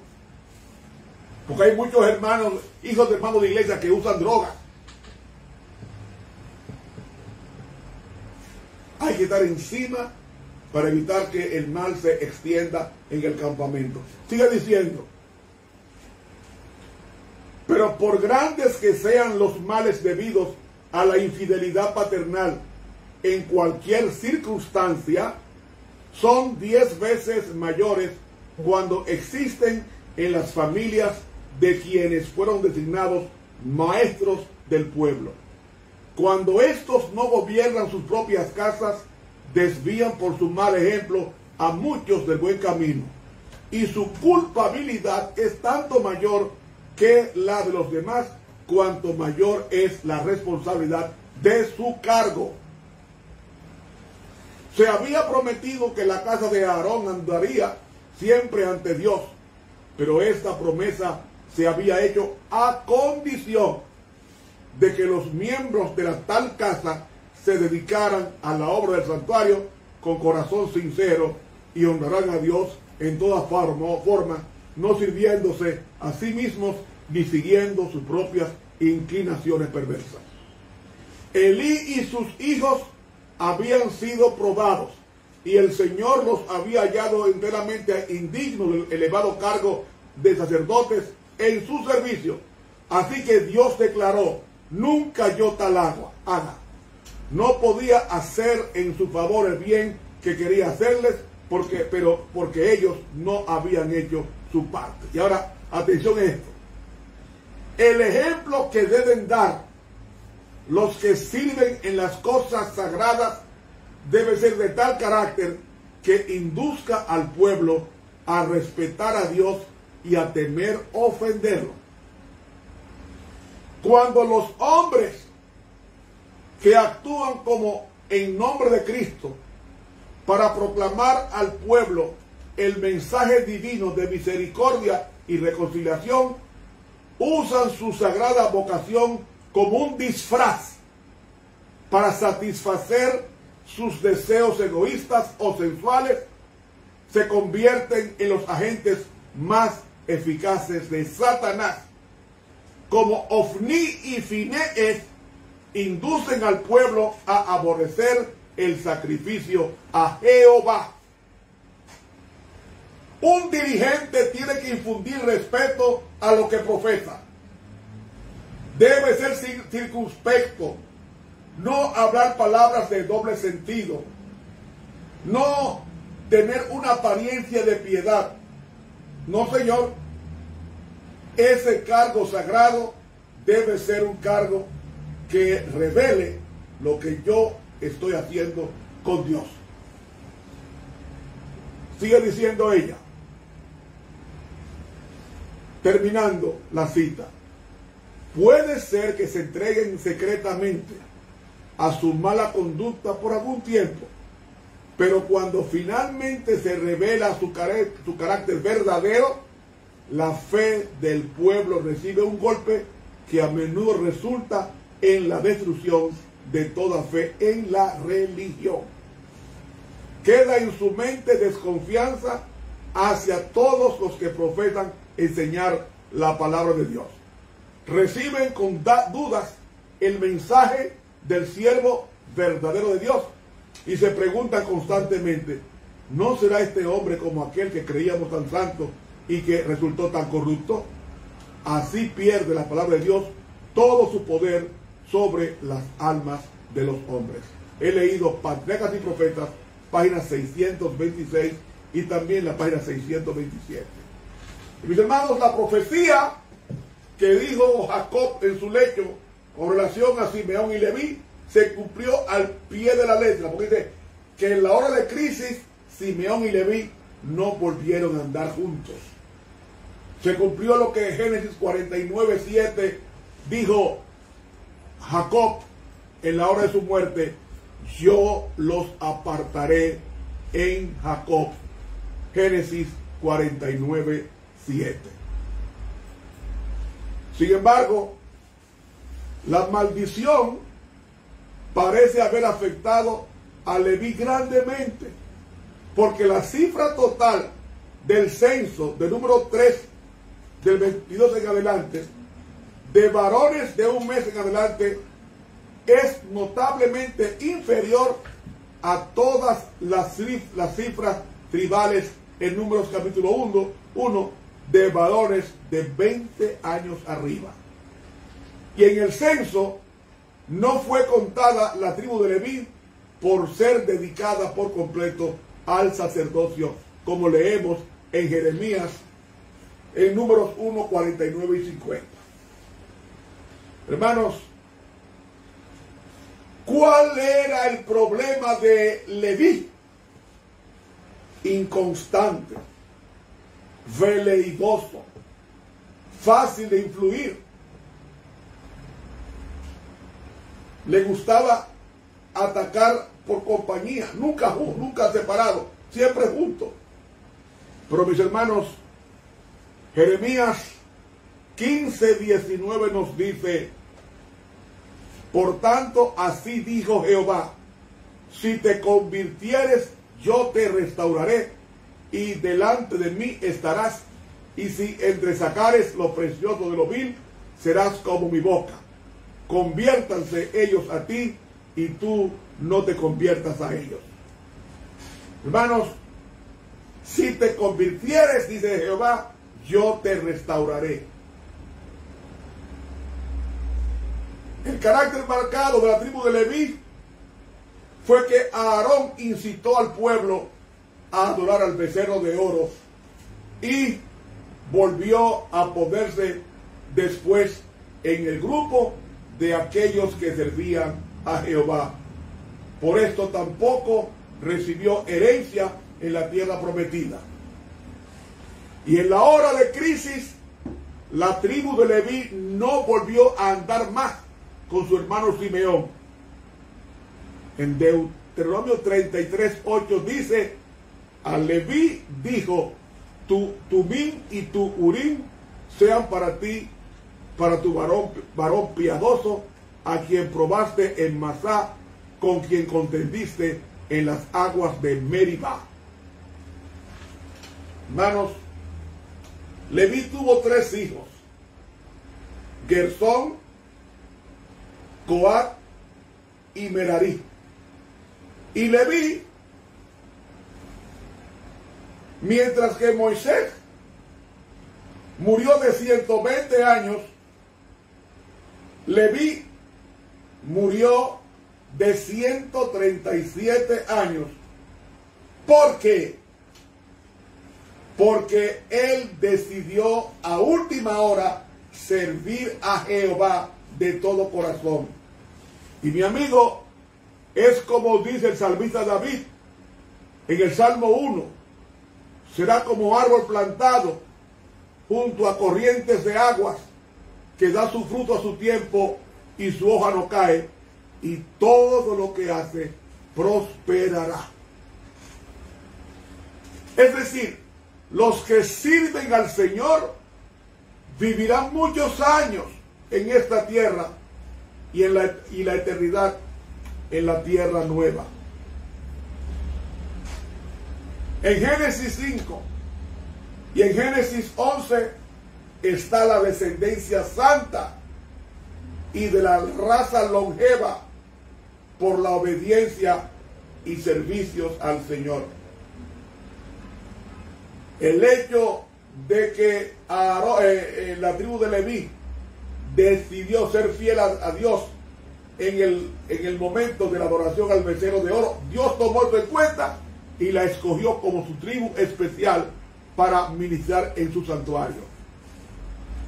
Porque hay muchos hermanos, hijos de hermanos de iglesia que usan drogas. Hay que estar encima para evitar que el mal se extienda en el campamento. Sigue diciendo: pero por grandes que sean los males debidos a la infidelidad paternal en cualquier circunstancia, son 10 veces mayores cuando existen en las familias de quienes fueron designados maestros del pueblo. Cuando estos no gobiernan sus propias casas, desvían por su mal ejemplo a muchos del buen camino, y su culpabilidad es tanto mayor que la de los demás, cuanto mayor es la responsabilidad de su cargo. Se había prometido que la casa de Aarón andaría siempre ante Dios, pero esta promesa se había hecho a condición de que los miembros de la tal casa se dedicaran a la obra del santuario con corazón sincero y honrarán a Dios en toda forma, no sirviéndose a sí mismos ni siguiendo sus propias inclinaciones perversas. Elí y sus hijos habían sido probados y el Señor los había hallado enteramente indignos del elevado cargo de sacerdotes en su servicio. Así que Dios declaró: nunca yo tal haga. No podía hacer en su favor el bien que quería hacerles, porque ellos no habían hecho su parte. Y ahora, atención a esto. El ejemplo que deben dar los que sirven en las cosas sagradas debe ser de tal carácter que induzca al pueblo a respetar a Dios y a temer ofenderlo. Cuando los hombres que actúan como en nombre de Cristo para proclamar al pueblo el mensaje divino de misericordia y reconciliación, usan su sagrada vocación como un disfraz para satisfacer sus deseos egoístas o sensuales, se convierten en los agentes más eficaces de Satanás. Como Ofni y Finees inducen al pueblo a aborrecer el sacrificio a Jehová. Un dirigente tiene que infundir respeto a lo que profesa. Debe ser circunspecto, no hablar palabras de doble sentido, no tener una apariencia de piedad. No, señor. Ese cargo sagrado debe ser un cargo que revele lo que yo estoy haciendo con Dios. Sigue diciendo ella, terminando la cita: puede ser que se entreguen secretamente a su mala conducta por algún tiempo, pero cuando finalmente se revela su carácter verdadero, la fe del pueblo recibe un golpe que a menudo resulta en la destrucción de toda fe en la religión. Queda en su mente desconfianza hacia todos los que profesan enseñar la palabra de Dios. Reciben con dudas el mensaje del siervo verdadero de Dios y se preguntan constantemente, ¿no será este hombre como aquel que creíamos tan santo y que resultó tan corrupto? Así pierde la palabra de Dios todo su poder sobre las almas de los hombres. He leído Patriarcas y Profetas, página 626 y también la página 627. Y mis hermanos, la profecía que dijo Jacob en su lecho con relación a Simeón y Leví se cumplió al pie de la letra, porque dice que en la hora de crisis Simeón y Leví no volvieron a andar juntos. Se cumplió lo que en Génesis 49:7 dijo Jacob en la hora de su muerte: yo los apartaré en Jacob. Génesis 49:7. Sin embargo, la maldición parece haber afectado a Leví grandemente, porque la cifra total del censo de número 3 del 22 en adelante, de varones de un mes en adelante, es notablemente inferior a todas las cifras tribales en Números capítulo 1 de varones de 20 años arriba. Y en el censo no fue contada la tribu de Leví por ser dedicada por completo al sacerdocio, como leemos en Jeremías en Números 1, 49 y 50. Hermanos, ¿cuál era el problema de Leví? Inconstante, veleidoso, fácil de influir. Le gustaba atacar por compañía, nunca separado, siempre juntos. Pero mis hermanos, Jeremías 15:19 nos dice: por tanto, así dijo Jehová, si te convirtieres, yo te restauraré, y delante de mí estarás, y si entresacares lo precioso de lo vil, serás como mi boca. Conviértanse ellos a ti, y tú no te conviertas a ellos. Hermanos, si te convirtieres, dice Jehová, yo te restauraré. El carácter marcado de la tribu de Leví fue que Aarón incitó al pueblo a adorar al becerro de oro y volvió a ponerse después en el grupo de aquellos que servían a Jehová. Por esto tampoco recibió herencia en la tierra prometida. Y en la hora de crisis, la tribu de Leví no volvió a andar más con su hermano Simeón. En Deuteronomio 33:8 dice: a Leví dijo, tu Tumim y tu Urim sean para ti, para tu varón piadoso, a quien probaste en Masá, con quien contendiste en las aguas de Meribá. Hermanos, Leví tuvo 3 hijos: Gersón, Coat y Merarí. Y Leví, mientras que Moisés murió de 120 años, Leví murió de 137 años. ¿Por qué? Porque él decidió a última hora servir a Jehová de todo corazón. Y mi amigo, es como dice el salmista David en el Salmo 1: será como árbol plantado junto a corrientes de aguas, que da su fruto a su tiempo y su hoja no cae, y todo lo que hace prosperará. Es decir, los que sirven al Señor vivirán muchos años en esta tierra y la eternidad en la tierra nueva. En Génesis 5 y en Génesis 11 está la descendencia santa y de la raza longeva por la obediencia y servicios al Señor. El hecho de que la tribu de Leví decidió ser fiel a Dios en el momento de la adoración al becerro de oro, Dios tomó esto en cuenta y la escogió como su tribu especial para ministrar en su santuario.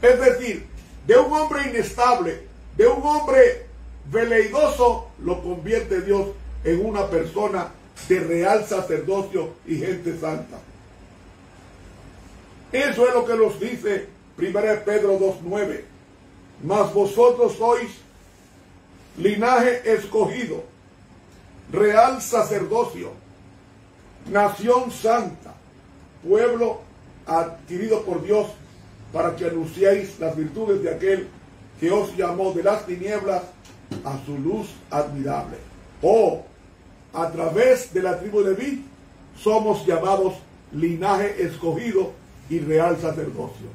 Es decir, de un hombre inestable, de un hombre veleidoso, lo convierte Dios en una persona de real sacerdocio y gente santa. Eso es lo que nos dice 1 Pedro 2:9. Mas vosotros sois linaje escogido, real sacerdocio, nación santa, pueblo adquirido por Dios, para que anunciéis las virtudes de aquel que os llamó de las tinieblas a su luz admirable. A través de la tribu de Leví somos llamados linaje escogido y real sacerdocio.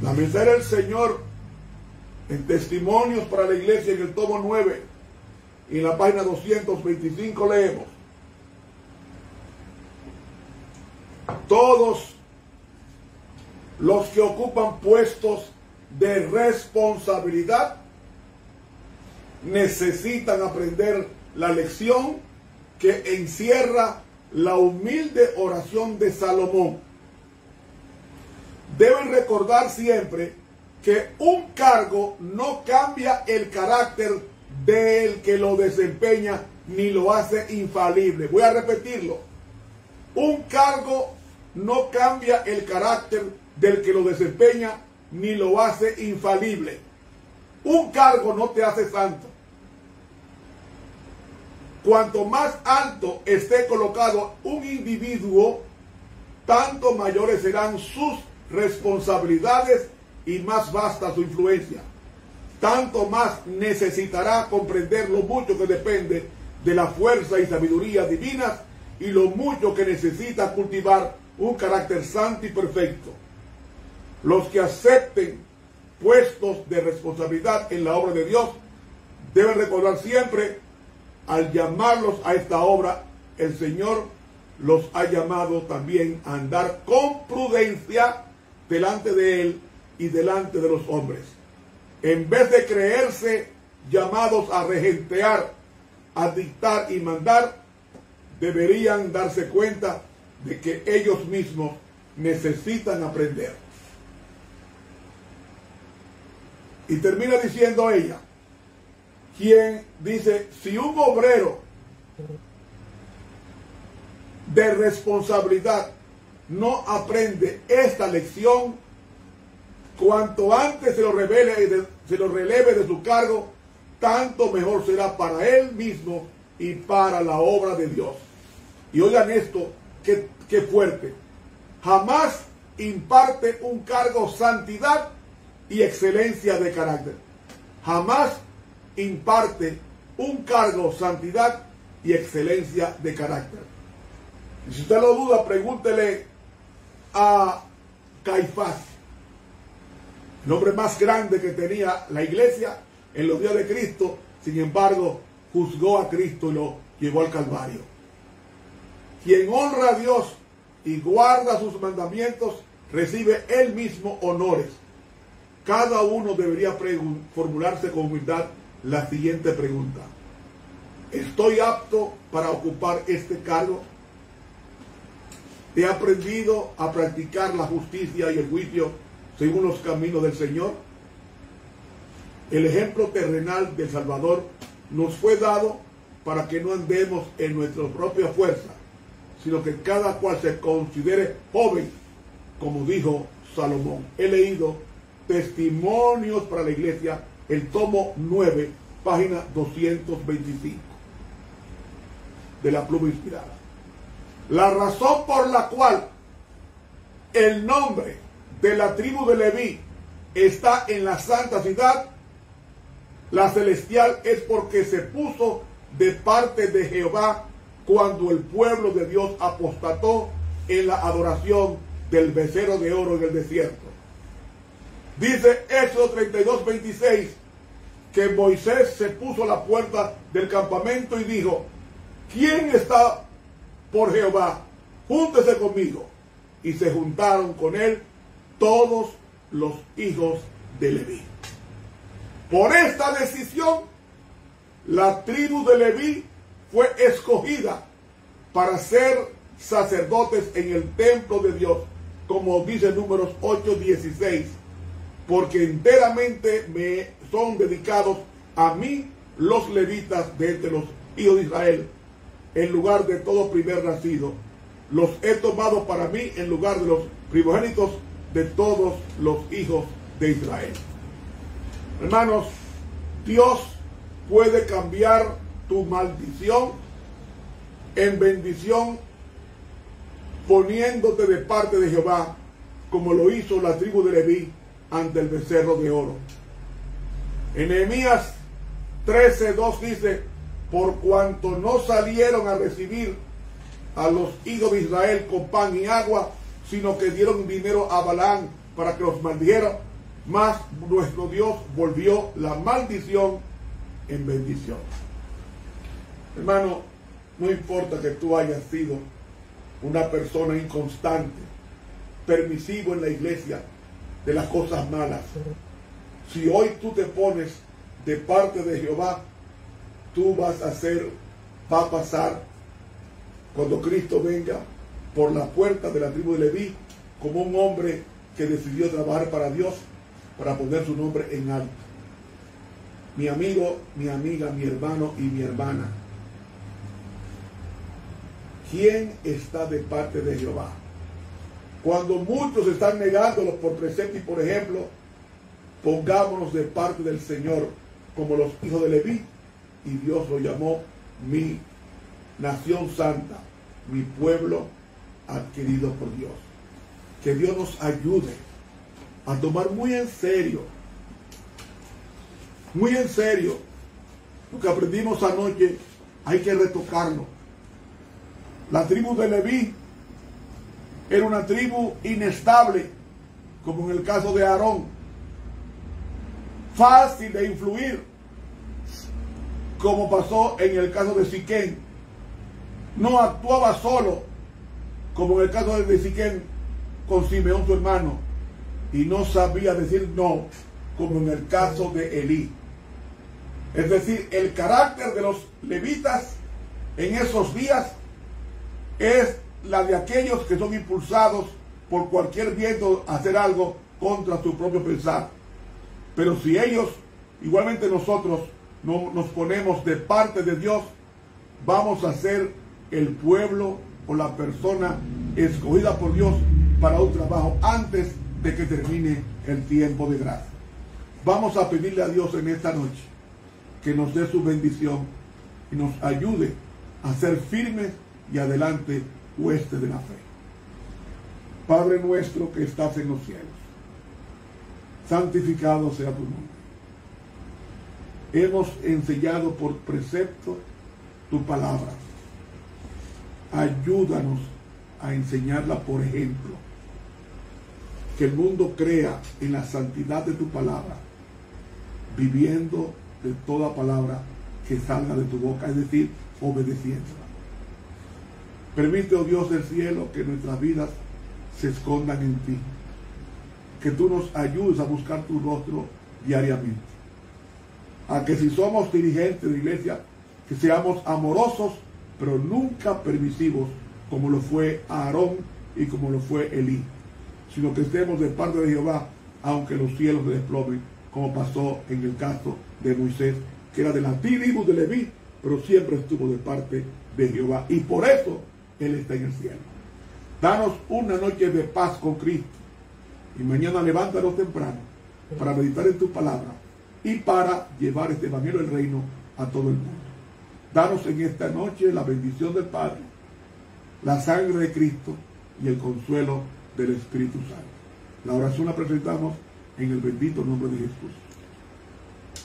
La mensaje del Señor en Testimonios para la Iglesia, en el tomo 9 y en la página 225 leemos: todos los que ocupan puestos de responsabilidad necesitan aprender la lección que encierra la humilde oración de Salomón. Deben recordar siempre que un cargo no cambia el carácter del que lo desempeña ni lo hace infalible. Voy a repetirlo. Un cargo no cambia el carácter del que lo desempeña ni lo hace infalible. Un cargo no te hace santo. Cuanto más alto esté colocado un individuo, tanto mayores serán sus responsabilidades y más vasta su influencia. Tanto más necesitará comprender lo mucho que depende de la fuerza y sabiduría divinas y lo mucho que necesita cultivar un carácter santo y perfecto. Los que acepten puestos de responsabilidad en la obra de Dios deben recordar siempre: al llamarlos a esta obra, el Señor los ha llamado también a andar con prudencia delante de Él y delante de los hombres. En vez de creerse llamados a regentear, a dictar y mandar, deberían darse cuenta de que ellos mismos necesitan aprender. Y termina diciendo ella, quien dice: si un obrero de responsabilidad no aprende esta lección, cuanto antes se lo releve de su cargo, tanto mejor será para él mismo y para la obra de Dios. Y oigan esto, qué fuerte. Jamás imparte un cargo santidad y excelencia de carácter. Jamás imparte un cargo santidad y excelencia de carácter. Y si usted lo duda, pregúntele a Caifás, el hombre más grande que tenía la iglesia en los días de Cristo. Sin embargo, juzgó a Cristo y lo llevó al Calvario. Quien honra a Dios y guarda sus mandamientos recibe él mismo honores. Cada uno debería formularse con humildad la siguiente pregunta: ¿estoy apto para ocupar este cargo? ¿He aprendido a practicar la justicia y el juicio según los caminos del Señor? El ejemplo terrenal del Salvador nos fue dado para que no andemos en nuestra propia fuerza, sino que cada cual se considere joven, como dijo Salomón. He leído Testimonios para la Iglesia, el tomo 9, página 225, de la pluma inspirada. La razón por la cual el nombre de la tribu de Leví está en la santa ciudad, la celestial, es porque se puso de parte de Jehová cuando el pueblo de Dios apostató en la adoración del becerro de oro en el desierto. Dice Éxodo 32, 26, que Moisés se puso a la puerta del campamento y dijo: ¿quién está por Jehová? Júntese conmigo. Y se juntaron con él todos los hijos de Leví. Por esta decisión, la tribu de Leví fue escogida para ser sacerdotes en el templo de Dios, como dice Números 8:16, porque enteramente me son dedicados a mí los levitas de entre los hijos de Israel, en lugar de todo primer nacido. Los he tomado para mí en lugar de los primogénitos de todos los hijos de Israel. Hermanos, Dios puede cambiar tu maldición en bendición poniéndote de parte de Jehová, como lo hizo la tribu de Leví ante el becerro de oro. En Nehemías 13:2 dice: por cuanto no salieron a recibir a los hijos de Israel con pan y agua, sino que dieron dinero a Balaam para que los maldijera, mas nuestro Dios volvió la maldición en bendición. Hermano, no importa que tú hayas sido una persona inconstante, permisivo en la iglesia de las cosas malas, si hoy tú te pones de parte de Jehová, tú va a pasar cuando Cristo venga por la puerta de la tribu de Leví como un hombre que decidió trabajar para Dios, para poner su nombre en alto. Mi amigo, mi amiga, mi hermano y mi hermana, ¿quién está de parte de Jehová? Cuando muchos están negándolos por precepto y por ejemplo, pongámonos de parte del Señor como los hijos de Leví, y Dios lo llamó mi nación santa, mi pueblo adquirido por Dios. Que Dios nos ayude a tomar muy en serio lo que aprendimos anoche. Hay que retocarlo. La tribu de Leví era una tribu inestable, como en el caso de Aarón, fácil de influir, como pasó en el caso de Siquén. No actuaba solo, como en el caso de Siquén con Simeón su hermano, y no sabía decir no, como en el caso de Elí. Es decir, el carácter de los levitas en esos días es la de aquellos que son impulsados por cualquier viento a hacer algo contra su propio pensar. Pero si ellos, igualmente nosotros, no nos ponemos de parte de Dios, vamos a ser el pueblo o la persona escogida por Dios para un trabajo antes de que termine el tiempo de gracia. Vamos a pedirle a Dios en esta noche que nos dé su bendición y nos ayude a ser firmes y adelante hueste de la fe. Padre nuestro que estás en los cielos, santificado sea tu nombre. Hemos enseñado por precepto tu palabra. Ayúdanos a enseñarla por ejemplo. Que el mundo crea en la santidad de tu palabra, viviendo de toda palabra que salga de tu boca, es decir, obedeciéndola. Permite, oh Dios del cielo, que nuestras vidas se escondan en ti. Que tú nos ayudes a buscar tu rostro diariamente. A que si somos dirigentes de iglesia, que seamos amorosos, pero nunca permisivos, como lo fue Aarón y como lo fue Elí, sino que estemos de parte de Jehová, aunque los cielos se desplomen, como pasó en el caso de Moisés, que era de la tribu de Leví, pero siempre estuvo de parte de Jehová, y por eso Él está en el cielo. Danos una noche de paz con Cristo, y mañana levántanos temprano para meditar en tu palabra y para llevar este evangelio del reino a todo el mundo. Danos en esta noche la bendición del Padre, la sangre de Cristo y el consuelo del Espíritu Santo. La oración la presentamos en el bendito nombre de Jesús.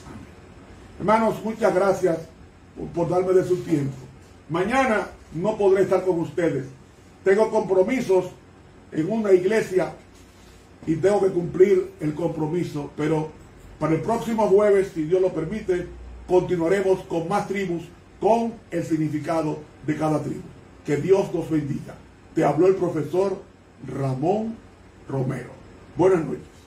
Amén. Hermanos, muchas gracias por darme de su tiempo. Mañana no podré estar con ustedes. Tengo compromisos en una iglesia y tengo que cumplir el compromiso, pero para el próximo jueves, si Dios lo permite, continuaremos con más tribus, con el significado de cada tribu. Que Dios nos bendiga. Te habló el profesor Ramón Romero. Buenas noches.